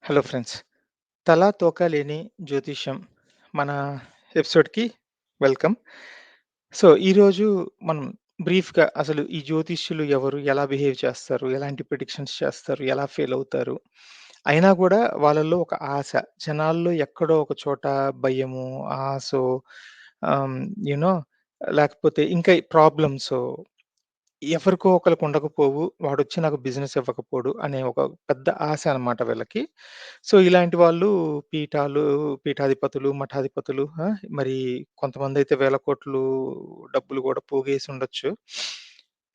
Hello friends. తలా తోక లేని జ్యోతిష్యం మన ఎపిసోడ్‌కి వెల్కమ్. సో, ఈరోజు మనం బ్రీఫ్‌గా అసలు ఈ జ్యోతిష్యులు ఎవరు? ఎలా బిహేవ్ చేస్తారు? ఎలాంటి ప్రిడిక్షన్స్ చేస్తారు? ఎలా ఫెయిల్ అవుతారు? అయినా గూడా వాళ్ళలో ఒక ఆశ. జనాల్లో ఎక్కడో ఒక చోట భయము, ఆశో ఆహ్, యూ నో లేకపోతే ఇంకా ప్రాబ్లమ్సో ఎవరికో ఒకళ్ళకి ఉండకపోవు. వాడొచ్చి నాకు బిజినెస్ ఇవ్వకపోడు అనే ఒక పెద్ద ఆశ అన్నమాట వీళ్ళకి. సో, ఇలాంటి వాళ్ళు పీఠాలు, పీఠాధిపతులు, మఠాధిపతులు మరి కొంతమందైతే వేల కోట్లు డబ్బులు గూడా పోగేసుండొచ్చు.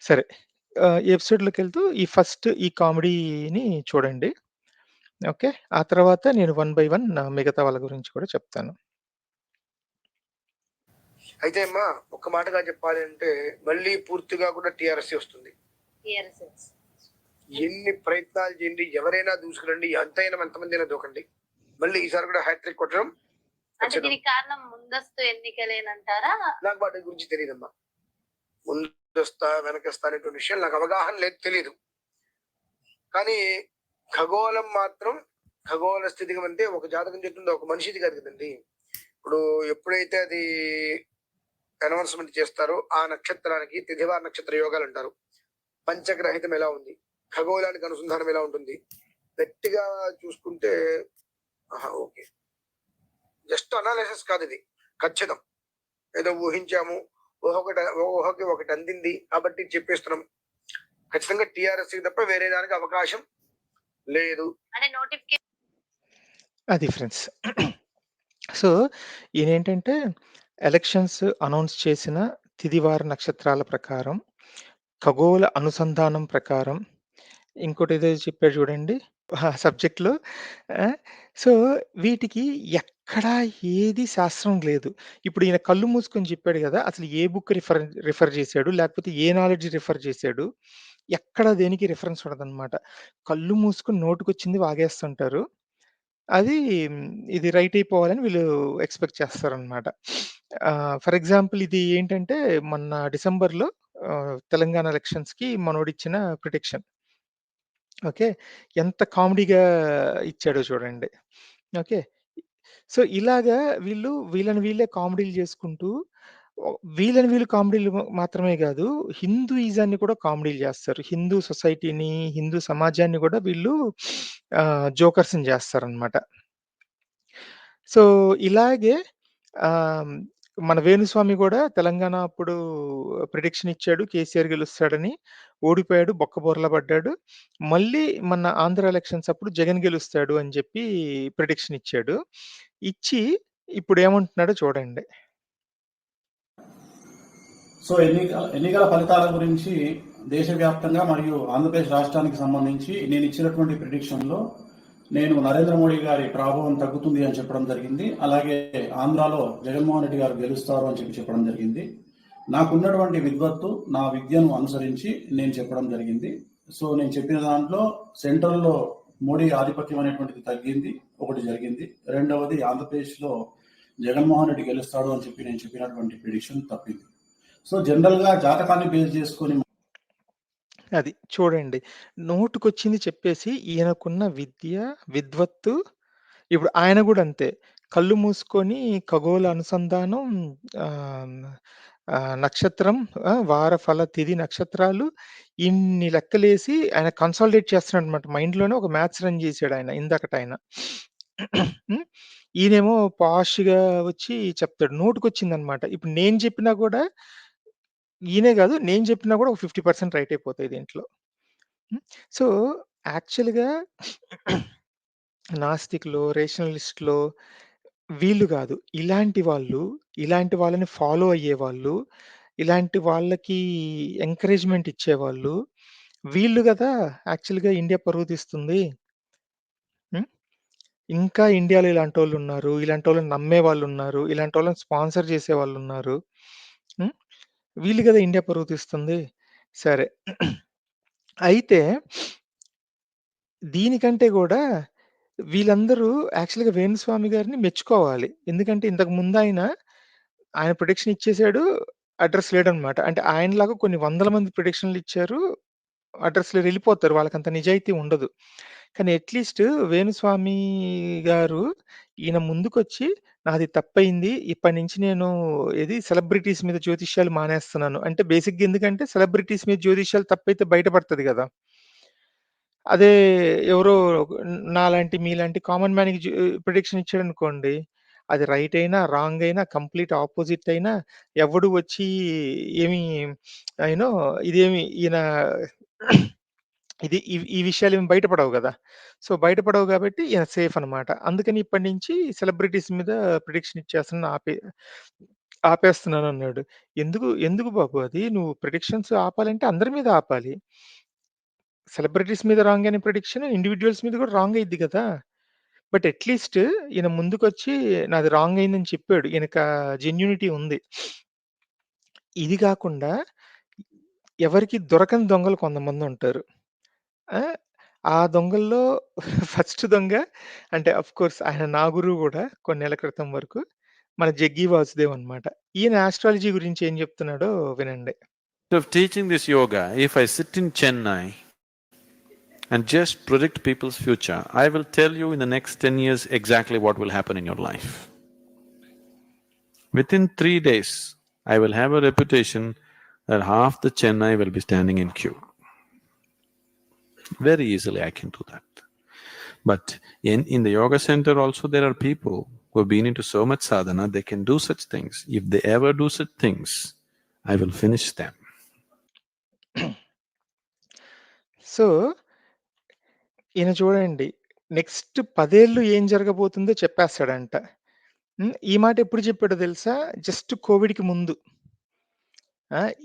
సరే. ఈ ఎపిసోడ్‌లోకెళ్తూ ఈ కామెడీని చూడండి. ఓకే. ఆ తర్వాత నేను వన్ బై వన్ మిగతా వాళ్ళ గురించి కూడా చెప్తాను. అయితే అమ్మా ఒక్క మాటగా చెప్పాలి అంటే మళ్ళీ పూర్తిగా కూడా టీఆర్ఎస్ వస్తుంది. టీఆర్ఎస్ ఎన్ని ప్రయత్నాలు చేయండి, ఎవరైనా దూసుకురండి, ఎంతమంది అయినా దూకండి, మళ్ళీ ఈసారి కూడా హ్యాట్రిక్ కొట్టడం అంటే ఖచ్చితం. దీనికి కారణం ముందస్తు ఎన్నికలేనంటారా? నాకు వాటి గురించి తెలియదమ్మా. ముందొస్తా వెనకస్తా అనేటువంటి విషయం నాకు అవగాహన లేదు, తెలియదు. కానీ ఖగోళం మాత్రం ఖగోళ స్థితిగా అంటే ఒక జాతకం చెప్తుంది, ఒక మనిషిది కాదు కదండి. ఇప్పుడు ఎప్పుడైతే అది అనౌన్స్మెంట్ చేస్తారో ఆ నక్షత్రానికి తిథివార నక్షత్ర యోగాలు అంటారు. పంచగ్రహితం ఎలా ఉంది, ఖగోళానికి అనుసంధానం ఎలా ఉంటుంది, గట్టిగా చూసుకుంటే ఓకే, జస్ట్ అనాలిసిస్ కాదు ఇది, ఖచ్చితం. ఏదో ఊహించాము, ఊహకి ఒకటి అందింది కాబట్టి చెప్పేస్తున్నాం. ఖచ్చితంగా టీఆర్ఎస్ తప్ప వేరే దానికి అవకాశం లేదు. అంటే నోటిఫికేషన్ అది ఫ్రెండ్స్. సో, ఈయనేంటంటే ఎలక్షన్స్ అనౌన్స్ చేసిన తిథివార నక్షత్రాల ప్రకారం, ఖగోళ అనుసంధానం ప్రకారం, ఇంకోటేదో చెప్పాడు చూడండి సబ్జెక్ట్‌లో. ఆహ్, సో, వీటికి ఎక్కడా ఏది శాస్త్రం లేదు. ఇప్పుడు ఈయన కళ్ళు మూసుకొని చెప్పాడు గదా! అసలు ఏ బుక్ రిఫర్ చేసాడు? లేకపోతే ఏ నాలెడ్జ్ రిఫర్ చేసాడు? ఎక్కడ దేనికి రిఫరెన్స్ ఉండదనమాట. కళ్ళు మూసుకొని నోటికొచ్చింది వాగేస్తుంటారు. అది ఇది రైట్ అయిపోవాలని వీళ్ళు ఎక్స్‌పెక్ట్ చేస్తారనమాట. ఫర్ ఎగ్జాంపుల్ ఇది ఏంటంటే మొన్న డిసెంబర్‌లో తెలంగాణ ఎలక్షన్స్‌కి మనోడిచ్చిన ప్రిడిక్షన్. ఓకే. ఎంత కామెడీగా ఇచ్చాడో చూడండి. ఓకే. సో, ఇలాగా వీళ్ళని వీళ్ళే కామెడీలు చేసుకుంటూ వీళ్ళని వీళ్ళు కామెడీలు మాత్రమే గాదు, హిందూయిజాన్ని కూడా కామెడీలు జేస్తారు. హిందూ సొసైటీని, హిందూ సమాజాన్ని గూడా వీళ్ళు జోకర్స్‌ని జేస్తారనమాట. సో, ఇలాగే ఆహ్, మన వేణుస్వామి గూడా తెలంగాణ అప్పుడు ప్రిడిక్షన్ ఇచ్చాడు. కేసీఆర్ గెలుస్తాడని. ఓడిపోయాడు. బొక్కబోర్ల పడ్డాడు. మళ్ళీ మన ఆంధ్ర ఎలక్షన్స్ అప్పుడు జగన్ గెలుస్తాడు అని జెప్పి ప్రిడిక్షన్ ఇచ్చాడు. ఇచ్చి ఇప్పుడేమంటున్నాడో చూడండి. సో ఎన్నికల ఫలితాల గురించి దేశవ్యాప్తంగా మరియు ఆంధ్రప్రదేశ్ రాష్ట్రానికి సంబంధించి నేను ఇచ్చినటువంటి ప్రిడిక్షన్లో నేను నరేంద్ర మోడీ గారి ప్రభావం తగ్గుతుంది అని చెప్పడం జరిగింది. అలాగే ఆంధ్రాలో జగన్మోహన్ రెడ్డి గారు గెలుస్తారు అని చెప్పడం జరిగింది. నాకున్నటువంటి విద్వత్తు, నా విద్యను అనుసరించి నేను చెప్పడం జరిగింది. సో నేను చెప్పిన దాంట్లో సెంట్రల్లో మోడీ ఆధిపత్యం అనేటువంటిది తగ్గింది, ఒకటి జరిగింది. రెండవది ఆంధ్రప్రదేశ్లో జగన్మోహన్ రెడ్డి గెలుస్తాడు అని చెప్పి నేను చెప్పినటువంటి ప్రిడిక్షన్ తప్పింది. సో జనరల్‌గా జాతకాన్ని బేస్ చేసుకొని అది చూడండి. నోటికొచ్చింది చెప్పేసి ఈయనకున్న విద్య, విద్వత్తు ఇప్పుడు ఆయన గూడా అంతే. కళ్ళు మూసుకొని ఖగోళ అనుసంధానం ఆహ్, నక్షత్రం, వార, ఫల, తిథి, నక్షత్రాలు ఇన్ని లెక్కలేసి ఆయన కన్సాలిడేట్ చేస్తున్నాడనమాట. మైండ్‌లోనే ఒక మ్యాథ్స్ రన్ చేసాడాయన ఇందాకటాయన. హ్మ్. ఈయనేమో పాష్‌గా వచ్చి చెప్తాడు. నోటికొచ్చిందనమాట. ఇప్పుడు నేను చెప్పినా గూడా ఈయనే గాదు. నేను చెప్పినా గూడా ఒక 50% రైట్ అయిపోతాయి దీంట్లో. హ్మ్. సో, యాక్చువల్‌గా నాస్తికులో, రేషనలిస్ట్‌లో వీళ్ళు గాదు. ఇలాంటి వాళ్ళని ఫాలో అయ్యేవాళ్ళు, ఇలాంటి వాళ్ళకి ఎంకరేజ్‌మెంట్ ఇచ్చేవాళ్ళు, వీళ్ళు గదా యాక్చువల్‌గా ఇండియా పరువు తీస్తుంది. హ్మ్. ఇంకా ఇండియాలో ఇలాంటోళ్ళున్నారు. ఇలాంటోళ్ళని నమ్మేవాళ్ళున్నారు. ఇలాంటోళ్ళని స్పాన్సర్ చేసేవాళ్ళున్నారు. హ్మ్. వీళ్ళు గదా ఇండియా పరువు తీస్తుంది. సరే. అయితే దీనికంటే గూడా వీళ్ళందరూ యాక్చువల్‌గా వేణుస్వామి గారిని మెచ్చుకోవాలి. ఎందుకంటే ఇంతకు ఆయన ప్రిడిక్షన్ ఇచ్చేసాడు. అడ్రెస్ లేడనమాట. అంటే ఆయనలాగా కొన్ని వందల మంది ప్రిడిక్షన్‌లు ఇచ్చారు. అడ్రెస్ లేరు ఎళ్ళిపోతారు. వాళ్ళకంత నిజాయితీ ఉండదు. కానీ అట్‌లీస్ట్ వేణుస్వామి గారు ఈయన ముందుకొచ్చి నాది తప్పయింది. ఇప్పటి నుంచి నేను సెలబ్రిటీస్ మీద జ్యోతిష్యాలు మానేస్తున్నాను. అంటే బేసిక్‌గా ఎందుకంటే సెలబ్రిటీస్ మీద జ్యోతిష్యాలు తప్పైతే బయట పడతది గదా! అదే ఎవరో నాలాంటి, మీలాంటి కామన్ మ్యాన్‌కి ప్రిడిక్షన్ ఇచ్చాడనుకోండి. అది రైట్ అయినా, రాంగ్ అయినా, కంప్లీట్ అపోజిట్ అయినా ఎవడు వచ్చి ఏమి యూ నో ఇదేమి ఈయన ఈ విషయాలేమి బయటపడవు గదా! సో, బయటపడవు గాబట్టి ఈయన సేఫ్ అనమాట. అందుకని ఇప్పటి నుంచి సెలబ్రిటీస్ మీద ప్రిడిక్షన్ ఇచ్చేస్తున్నాను ఆపేస్తున్నానన్నాడు. ఎందుకు బాబు అది? నువ్వు ప్రిడిక్షన్స్ ఆపాలంటే అందరి మీద ఆపాలి. సెలబ్రిటీస్ మీద రాంగ్ అయిన ప్రిడిక్షన్ ఇండివిడ్యుయల్స్ మీద కూడా రాంగ్ అయ్యిద్ది గదా! బట్ అట్‌లీస్ట్ ఈయన ముందుకొచ్చి నాది రాంగ్ అయిందని చెప్పాడు. ఈయనకా జెన్యూనిటీ ఉంది. ఇది గాకుండా ఎవరికీ దొరకని దొంగలు కొంతమందుంటారు. ఆ! ఆ దొంగల్లో ఫస్ట్ దొంగ అంటే ఆఫ్‌కోర్స్ ఆయన నా గురువు గూడా కొన్నేళ్ల క్రితం వరకు. మన 'జగ్గి వాసుదేవ్' అనమాట. ఈయన యాస్ట్రాలజీ గురించి ఏం చెప్తున్నాడో వినండి. Of teaching this yoga, if I sit in Chennai and just predict people's future, I will tell you in the next 10 years exactly what will happen in your life. Within 3 days, I will have a reputation that half the Chennai will be standing in queue. Very easily I can do that. But in the yoga center also there are people who have been into so much sadhana, they can do such things. If they ever do such things, I will finish them. So, ఈయన చూడండి next 10 ఏళ్ళు ఏం జరగబోతుందో చెప్పేస్తాడంట. ఈ మాట ఎప్పుడు చెప్పాడో తెలుసా? జస్ట్ కోవిడ్‌కి ముందు.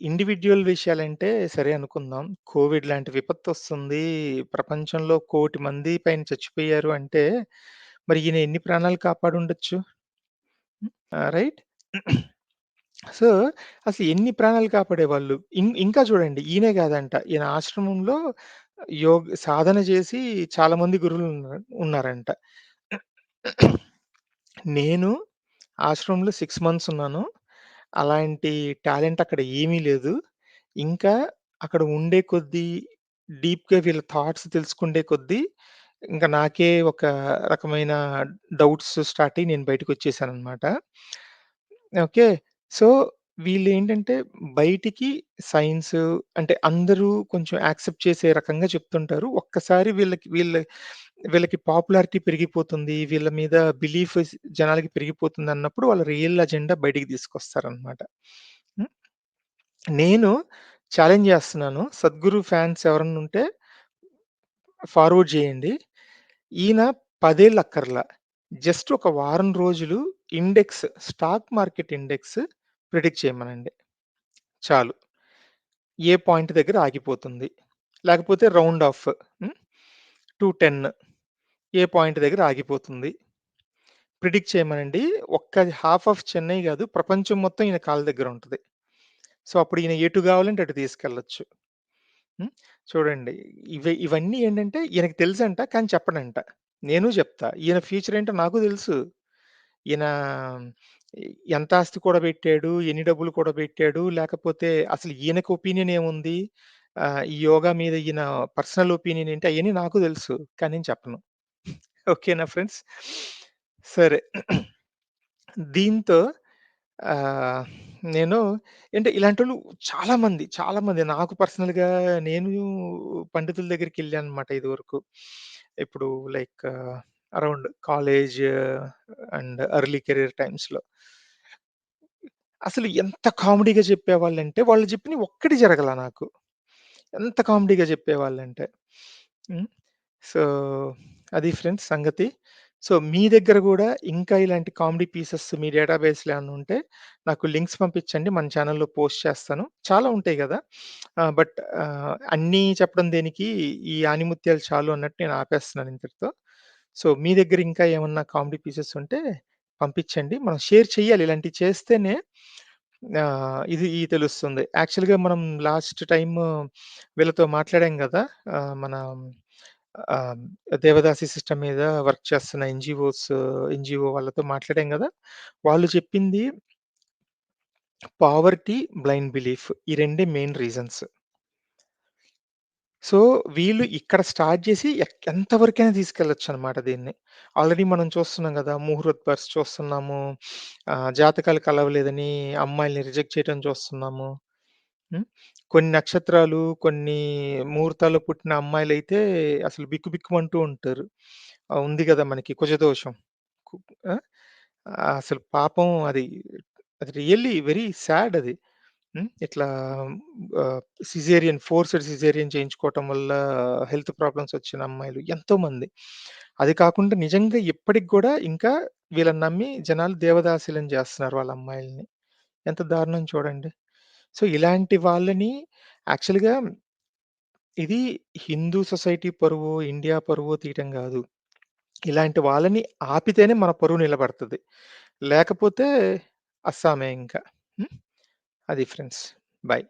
ఇండివిడ్యువల్ విషయాలంటే సరే అనుకుందాం. కోవిడ్ లాంటి విపత్తొస్తుంది. ప్రపంచంలో 1,00,00,000 మంది పైన చచ్చిపోయారు అంటే, మరి ఈయన ఎన్ని ప్రాణాలు కాపాడుండొచ్చు? రైట్? సో, అసలు ఎన్ని ప్రాణాలు కాపాడేవాళ్ళు. ఇంకా చూడండి ఈయనే కాదంట. ఈయన ఆశ్రమంలో సాధన చేసి చాలా మంది గురువులు ఉన్నారంట. నేను ఆశ్రమంలో 6 మంత్స్ ఉన్నాను. అలాంటి టాలెంట్ అక్కడ ఏమీ లేదు. ఇంకా అక్కడ ఉండే కొద్దీ డీప్‌గా వీళ్ళ థాట్స్ తెలుసుకుండే కొద్దీ ఇంక నాకే ఒక రకమైన డౌట్స్ స్టార్ట్ అయ్యి నేను బయటకొచ్చేసాననమాట. ఓకే. సో, వీళ్ళేంటంటే బయటికి సైన్స్ అంటే అందరూ కొంచెం యాక్సెప్ట్ చేసే రకంగా చెప్తుంటారు. ఒక్కసారి వీళ్ళకి పాపులారిటీ పెరిగిపోతుంది. వీళ్ళ మీద బిలీఫ్ జనాలకి పెరిగిపోతుందన్నప్పుడు వాళ్ళ రియల్ అజెండా బయటికి తీసుకొస్తారనమాట. హ్మ్. నేను ఛాలెంజ్ చేస్తున్నాను. సద్గురు ఫ్యాన్స్ ఎవరన్నా ఉంటే ఫార్వర్డ్ చేయండి. ఈయన 10 ఏళ్ళు అక్కర్లా. జస్ట్ ఒక వారం రోజులు స్టాక్ మార్కెట్ ఇండెక్స్ ప్రిడిక్ట్ చేయమనండి. చాలు. ఏ పాయింట్ దగ్గర ఆగిపోతుంది. లేకపోతే రౌండ్ ఆఫ్ హ్మ్. 210 ఏ పాయింట్ దగ్గర ఆగిపోతుంది. ప్రిడిక్ట్ చేయమనండి. ఒక్క హాఫ్ ఆఫ్ చెన్నై గాదు, ప్రపంచం మొత్తం ఈయన కాళ్ళ దగ్గర ఉంటది. సో, అప్పుడు ఈయన ఎటు గావాలంటే అటు తీసుకెళ్ళొచ్చు. హ్మ్. చూడండి ఇవన్నీ ఏంటంటే ఈయనకి తెలుసంట, కానీ చెప్పడంట. నేను చెప్తా. ఈయన ఫ్యూచర్ ఏంటో నాకు తెలుసు. ఈయన ఎంత ఆస్తి కూడబెట్టాడు, ఎన్ని డబ్బులు కూడబెట్టాడు, లేకపోతే అసలు ఈయనకి ఒపీనియన్ ఏముంది? ఈ యోగా మీద ఈయన పర్సనల్ ఒపీనియన్ ఏంటి అయన్నీ నాకు తెలుసు. కానీ నేను చెప్పను. ఓకేనా ఫ్రెండ్స్? సరే. దీంతో ఆహ్, నేను అంటే ఇలాంటోళ్ళు చాలా మంది నాకు పర్సనల్‌గా నేను పండితుల దగ్గరికెళ్ళాననమాట ఇదివరకు. ఇప్పుడు like around college and early career టైమ్స్‌లో. అసలు ఎంత కామెడీగా చెప్పేవాళ్ళంటే, వాళ్ళు చెప్పినయి ఒక్కటి జరగల నాకు. ఎంత కామెడీగా చెప్పేవాళ్ళంటే. హ్మ్. సో, అది ఫ్రెండ్స్ సంగతి. సో, మీ దగ్గర గూడా ఇంకా ఇలాంటి కామెడీ పీసెస్ మీ డేటాబేస్‌లో ఏమన్నా ఉంటే నాకు లింక్స్ పంపించండి. మన ఛానెల్‌లో పోస్ట్ చేస్తాను. చాలా ఉంటాయి గదా! బట్ అన్నీ చెప్పడం దేనికి, ఈ ఆనిముత్యాలు చాలు అన్నట్టు నేను ఆపేస్తున్నాను ఇంతటితో. సో, మీ దగ్గర ఇంకా ఏమన్నా కామెడీ పీసెస్ ఉంటే పంపించండి. మనం షేర్ చేయాలి. ఇలాంటివి చేస్తేనే ఇది తెలుస్తుంది. యాక్చువల్‌గా మనం లాస్ట్ టైము వీళ్ళతో మాట్లాడాం గదా! మన ఆహ్, దేవదాసి సిస్టమ్ మీద వర్క్ చేస్తున్న ఎన్‌జీఓ వాళ్ళతో మాట్లాడాం గదా! వాళ్ళు చెప్పింది పావర్టీ, బ్లైండ్ బిలీఫ్ ఈ రెండే మెయిన్ రీజన్స్. సో, వీళ్ళు ఇక్కడ స్టార్ట్ జేసి ఎంత వరకైనా తీసుకెళ్ళొచ్చనమాట దీన్ని. ఆల్రెడీ మనం చూస్తున్నాం గదా! ముహూర్త్ బర్స్ చూస్తున్నాము. జాతకాలు కలవలేదని అమ్మాయిల్ని రిజెక్ట్ చేయటం చూస్తున్నాము. హ్మ్. కొన్ని నక్షత్రాలు, కొన్ని ముహూర్తాల్లో పుట్టిన అమ్మాయిలైతే అసలు బిక్కుబిక్కుమంటూ ఉంటారు. ఉంది గదా! మనకి కుజదోషం. కు ఆ! అసలు పాపం అది, అది రియల్లీ వెరీ సాడ్ అది. ఇట్లా ఫోర్స్డ్ సిజేరియన్ చేయించుకోవటం వల్ల హెల్త్ ప్రాబ్లమ్స్ వచ్చిన అమ్మాయిలు ఎంతోమంది. అది కాకుండా నిజంగా ఇప్పటికి గూడా ఇంకా వీళ్ళని నమ్మి జనాలు దేవదాసీలను జేస్తున్నారు వాళ్ళ అమ్మాయిల్ని. ఎంత దారుణం చూడండి. సో, ఇలాంటి వాళ్ళని యాక్చువల్‌గా ఇది హిందూ సొసైటీ పరువో, ఇండియా పరువో తీయటం గాదు. ఇలాంటి వాళ్ళని ఆపితేనే మన పరువు నిలబడతది. లేకపోతే అస్సామే ఇంక. హ్మ్. అది ఫ్రెండ్స్. బై.